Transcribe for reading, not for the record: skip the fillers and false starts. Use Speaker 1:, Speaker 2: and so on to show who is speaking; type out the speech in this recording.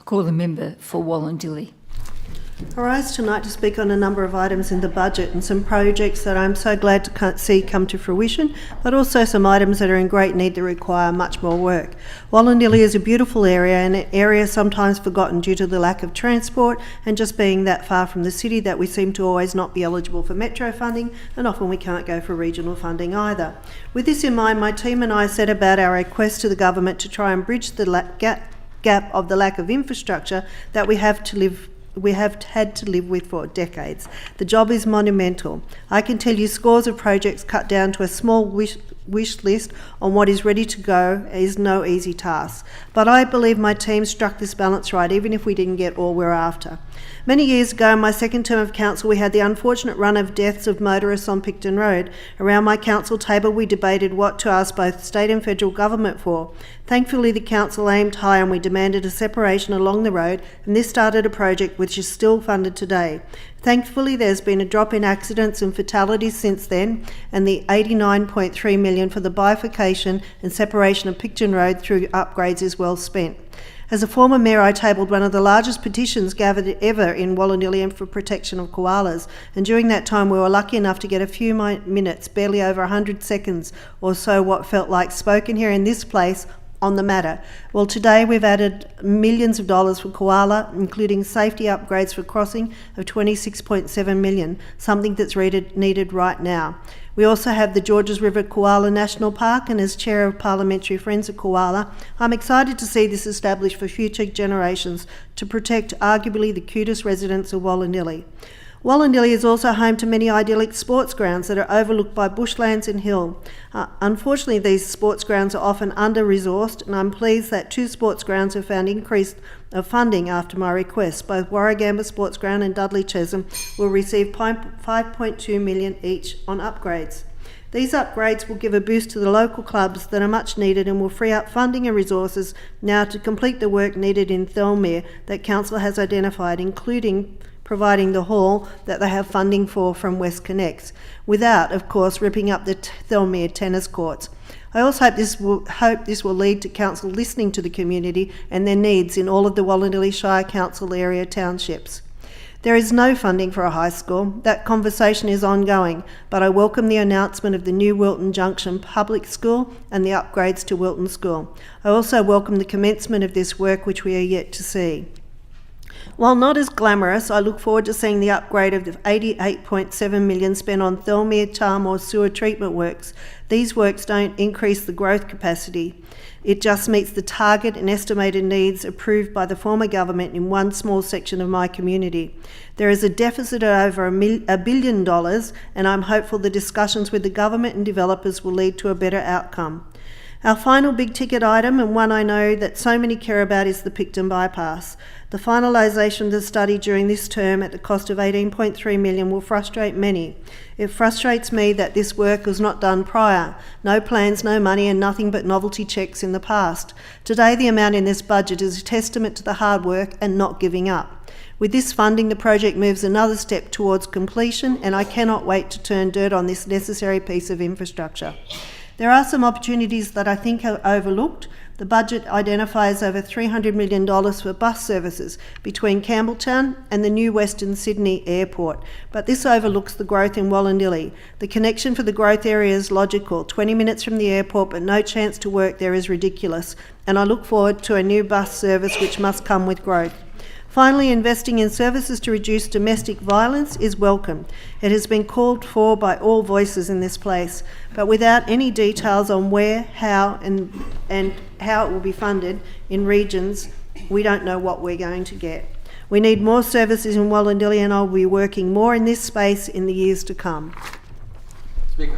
Speaker 1: I call the member for Wollondilly.
Speaker 2: I rise tonight to speak on a number of items in the budget and some projects that I'm so glad to see come to fruition, but also some items that are in great need that require much more work. Wollondilly is a beautiful area, and an area sometimes forgotten due to the lack of transport and just being that far from the city that we seem to always not be eligible for metro funding, and often we can't go for regional funding either. With this in mind, my team and I set about our request to the government to try and bridge the gap of the lack of infrastructure that we have had to live with for decades. The job is monumental. I can tell you scores of projects cut down to a small wish list on what is ready to go is no easy task. But I believe my team struck this balance right, even if we didn't get all we're after. Many years ago, in my second term of council, we had the unfortunate run of deaths of motorists on Picton Road. Around my council table, we debated what to ask both state and federal government for. Thankfully, the council aimed high and we demanded a separation along the road, and this started a project which is still funded today. Thankfully, there's been a drop in accidents and fatalities since then, and the $89.3 million for the bifurcation and separation of Picton Road through upgrades is well spent. As a former mayor, I tabled one of the largest petitions gathered ever in Wollondilly and for protection of koalas, and during that time we were lucky enough to get a few minutes, barely over 100 seconds or so, what felt like spoken here in this place on the matter. Well, today we've added millions of dollars for koala, including safety upgrades for crossing of $26.7 million, something that's needed right now. We also have the Georges River Koala National Park, and as Chair of Parliamentary Friends of Koala, I'm excited to see this established for future generations to protect arguably the cutest residents of Wollondilly. Wollondilly is also home to many idyllic sports grounds that are overlooked by bushlands and hill. Unfortunately, these sports grounds are often under-resourced, and I'm pleased that 2 sports grounds have found increase of funding after my request. Both Warragamba Sports Ground and Dudley Chesham will receive $5.2 million each on upgrades. These upgrades will give a boost to the local clubs that are much needed and will free up funding and resources now to complete the work needed in Thelmere that Council has identified, including providing the hall that they have funding for from West Connects, without, of course, ripping up the Thelmere tennis courts. I also hope this will lead to Council listening to the community and their needs in all of the Wollondilly Shire Council area townships. There is no funding for a high school. That conversation is ongoing, but I welcome the announcement of the new Wilton Junction Public School and the upgrades to Wilton School. I also welcome the commencement of this work, which we are yet to see. While not as glamorous, I look forward to seeing the upgrade of the $88.7 million spent on Thelmere Charmore sewer treatment works. These works don't increase the growth capacity. It just meets the target and estimated needs approved by the former government in one small section of my community. There is a deficit of over $1 billion, and I'm hopeful the discussions with the government and developers will lead to a better outcome. Our final big ticket item, and one I know that so many care about, is the Picton bypass. The finalisation of the study during this term at the cost of $18.3 million will frustrate many. It frustrates me that this work was not done prior. No plans, no money, and nothing but novelty checks in the past. Today, the amount in this budget is a testament to the hard work and not giving up. With this funding, the project moves another step towards completion, and I cannot wait to turn dirt on this necessary piece of infrastructure. There are some opportunities that I think are overlooked. The budget identifies over $300 million for bus services between Campbelltown and the new Western Sydney Airport, but this overlooks the growth in Wollondilly. The connection for the growth area is logical. 20 minutes from the airport, but no chance to work there is ridiculous, and I look forward to a new bus service which must come with growth. Finally, investing in services to reduce domestic violence is welcome. It has been called for by all voices in this place, but without any details on where, how, and how it will be funded in regions, we don't know what we're going to get. We need more services in Wollondilly, and I'll be working more in this space in the years to come.
Speaker 3: Speaker.